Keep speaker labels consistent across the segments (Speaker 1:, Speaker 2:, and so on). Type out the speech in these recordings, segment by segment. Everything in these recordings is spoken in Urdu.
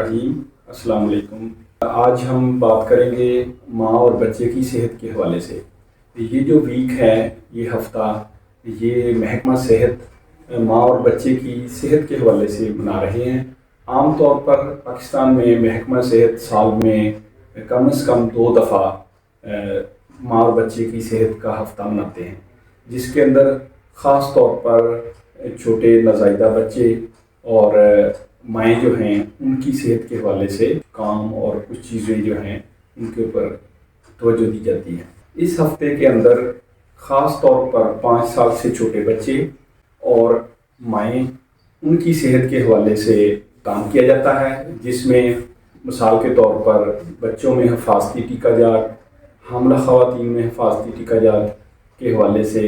Speaker 1: الرحیم۔ السلام علیکم۔ آج ہم بات کریں گے ماں اور بچے کی صحت کے حوالے سے۔ یہ جو ویک ہے، یہ ہفتہ، یہ محکمہ صحت ماں اور بچے کی صحت کے حوالے سے منا رہے ہیں۔ عام طور پر پاکستان میں محکمہ صحت سال میں کم از کم 2 دفعہ ماں اور بچے کی صحت کا ہفتہ مناتے ہیں، جس کے اندر خاص طور پر چھوٹے نوزائیدہ بچے اور مائیں جو ہیں ان کی صحت کے حوالے سے کام اور کچھ چیزیں جو ہیں ان کے اوپر توجہ دی جاتی ہے۔ اس ہفتے کے اندر خاص طور پر 5 سال سے چھوٹے بچے اور مائیں ان کی صحت کے حوالے سے کام کیا جاتا ہے، جس میں مثال کے طور پر بچوں میں حفاظتی ٹیکہ جات، حاملہ خواتین میں حفاظتی ٹیکہ جات کے حوالے سے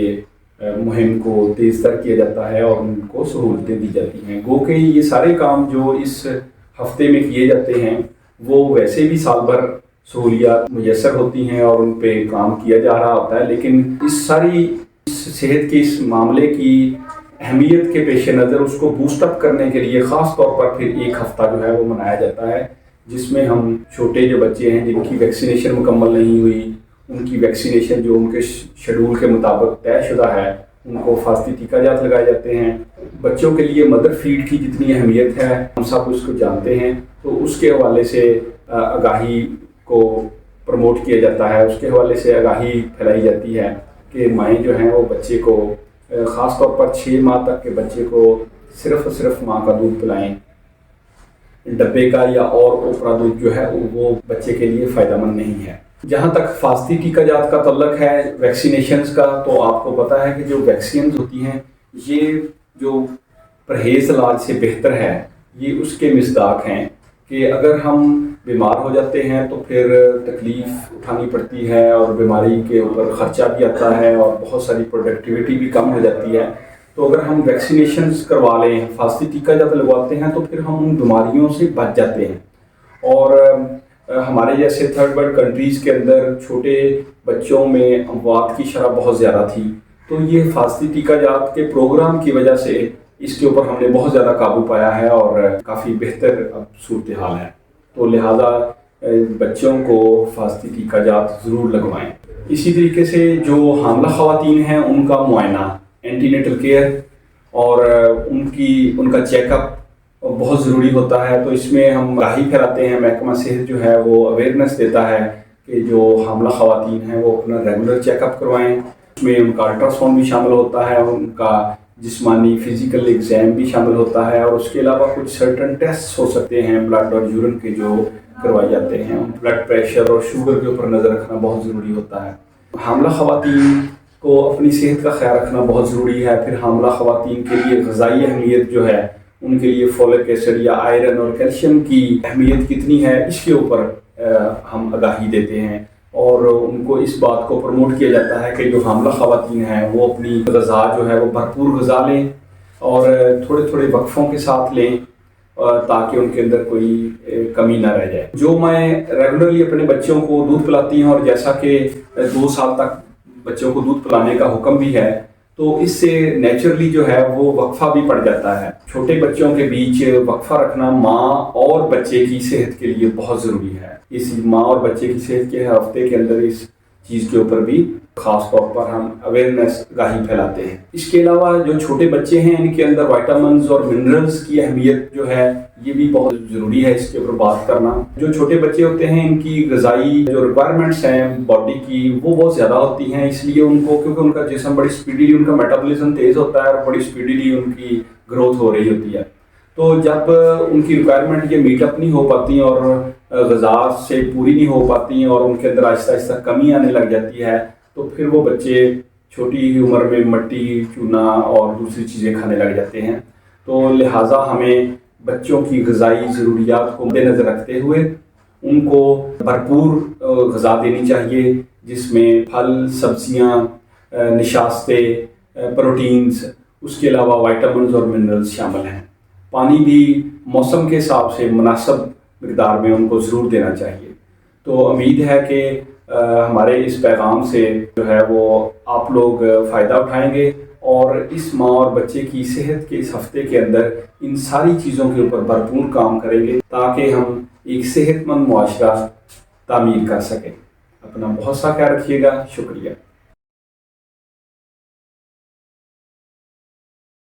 Speaker 1: مہم کو تیز تر کیا جاتا ہے اور ان کو سہولتیں دی جاتی ہیں۔ گو کہ یہ سارے کام جو اس ہفتے میں کیے جاتے ہیں وہ ویسے بھی سال بھر سہولیات میسر ہوتی ہیں اور ان پہ کام کیا جا رہا ہوتا ہے، لیکن اس صحت کے اس معاملے کی اہمیت کے پیش نظر اس کو بوسٹ اپ کرنے کے لیے خاص طور پر پھر ایک ہفتہ جو ہے وہ منایا جاتا ہے، جس میں ہم چھوٹے جو بچے ہیں جن کی ویکسینیشن مکمل نہیں ہوئی، ان کی ویکسینیشن جو ان کے شیڈول کے مطابق طے شدہ ہے ان کو حفاظتی ٹیکہ جات لگائے جاتے ہیں۔ بچوں کے لیے مدر فیڈ کی جتنی اہمیت ہے ہم سب اس کو جانتے ہیں، تو اس کے حوالے سے آگاہی کو پروموٹ کیا جاتا ہے، اس کے حوالے سے آگاہی پھیلائی جاتی ہے کہ مائیں جو ہیں وہ بچے کو خاص طور پر 6 ماہ تک کے بچے کو صرف ماں کا دودھ پلائیں۔ ڈبے کا یا اور اوپرا دودھ جو ہے وہ بچے کے لیے فائدہ مند نہیں ہے۔ جہاں تک حفاظتی ٹیکہ جات کا تعلق ہے ویکسینیشنز کا، تو آپ کو پتہ ہے کہ جو ویکسینز ہوتی ہیں یہ جو پرہیز علاج سے بہتر ہے، یہ اس کے مصداق ہیں کہ اگر ہم بیمار ہو جاتے ہیں تو پھر تکلیف اٹھانی پڑتی ہے اور بیماری کے اوپر خرچہ بھی آتا ہے اور بہت ساری پروڈکٹیوٹی بھی کم ہو جاتی ہے۔ تو اگر ہم ویکسینیشنز کروا لیں، حفاظتی ٹیکہ جات لگواتے ہیں، تو پھر ہم ان بیماریوں سے بچ جاتے ہیں۔ اور ہمارے جیسے تھرڈ ورلڈ کنٹریز کے اندر چھوٹے بچوں میں اموات کی شرح بہت زیادہ تھی، تو یہ حفاظتی ٹیکہ جات کے پروگرام کی وجہ سے اس کے اوپر ہم نے بہت زیادہ قابو پایا ہے اور کافی بہتر اب صورتحال ہے۔ تو لہٰذا بچوں کو حفاظتی ٹیکہ جات ضرور لگوائیں۔ اسی طریقے سے جو حاملہ خواتین ہیں ان کا معائنہ، اینٹی نیٹل کیئر اور ان کا چیک اپ بہت ضروری ہوتا ہے۔ تو اس میں ہم آگاہی پھیلاتے ہیں، محکمہ صحت جو ہے وہ اویئرنیس دیتا ہے کہ جو حاملہ خواتین ہیں وہ اپنا ریگولر چیک اپ کروائیں۔ اس میں ان کا الٹرا ساؤنڈ بھی شامل ہوتا ہے، ان کا جسمانی فزیکل ایگزام بھی شامل ہوتا ہے، اور اس کے علاوہ کچھ سرٹن ٹیسٹ ہو سکتے ہیں بلڈ اور یورین کے جو کروائے جاتے ہیں۔ بلڈ پریشر اور شوگر کے اوپر نظر رکھنا بہت ضروری ہوتا ہے۔ حاملہ خواتین کو اپنی صحت کا خیال رکھنا بہت ضروری ہے۔ پھر حاملہ خواتین کے لیے غذائی اہمیت جو ہے، ان کے لیے فولک ایسڈ یا آئرن اور کیلشیم کی اہمیت کتنی ہے، اس کے اوپر ہم آگاہی دیتے ہیں اور ان کو اس بات کو پروموٹ کیا جاتا ہے کہ جو حاملہ خواتین ہیں وہ اپنی غذا جو ہے وہ بھرپور غذا لیں اور تھوڑے وقفوں کے ساتھ لیں تاکہ ان کے اندر کوئی کمی نہ رہ جائے۔ جو مائیں ریگولرلی اپنے بچوں کو دودھ پلاتی ہیں، اور جیسا کہ 2 سال تک بچوں کو دودھ پلانے کا حکم بھی ہے، تو اس سے نیچرلی جو ہے وہ وقفہ بھی پڑ جاتا ہے۔ چھوٹے بچوں کے بیچ وقفہ رکھنا ماں اور بچے کی صحت کے لیے بہت ضروری ہے۔ اس ماں اور بچے کی صحت کے ہفتے کے اندر اس چیز کے اوپر بھی خاص طور پر ہم اویئرنیس آگاہی پھیلاتے ہیں۔ اس کے علاوہ جو چھوٹے بچے ہیں ان کے اندر وائٹامنز اور منرلز کی اہمیت جو ہے یہ بھی بہت ضروری ہے، اس کے اوپر بات کرنا۔ جو چھوٹے بچے ہوتے ہیں ان کی غذائی جو ریکوائرمنٹس ہیں باڈی کی وہ بہت زیادہ ہوتی ہیں، اس لیے ان کو کیونکہ ان کا جسم بڑی سپیڈیلی، ان کا میٹابولزم تیز ہوتا ہے اور بڑی سپیڈیلی ان کی گروتھ ہو رہی ہوتی ہے۔ تو جب ان کی ریکوائرمنٹ یہ میٹ اپ نہیں ہو پاتی اور غذا سے پوری نہیں ہو پاتی اور ان کے اندر آہستہ آہستہ کمی آنے لگ جاتی ہے، تو پھر وہ بچے چھوٹی ہی عمر میں مٹی، چونا اور دوسری چیزیں کھانے لگ جاتے ہیں۔ تو لہٰذا ہمیں بچوں کی غذائی ضروریات کو مد نظر رکھتے ہوئے ان کو بھرپور غذا دینی چاہیے، جس میں پھل، سبزیاں، نشاستیں، پروٹینز، اس کے علاوہ وائٹامنز اور منرلز شامل ہیں۔ پانی بھی موسم کے حساب سے مناسب مقدار میں ان کو ضرور دینا چاہیے۔ تو امید ہے کہ ہمارے اس پیغام سے جو ہے وہ آپ لوگ فائدہ اٹھائیں گے اور اس ماں اور بچے کی صحت کے اس ہفتے کے اندر ان ساری چیزوں کے اوپر بھرپور کام کریں گے تاکہ ہم ایک صحت مند معاشرہ تعمیر کر سکیں۔ اپنا بہت سا خیال رکھیے گا، شکریہ۔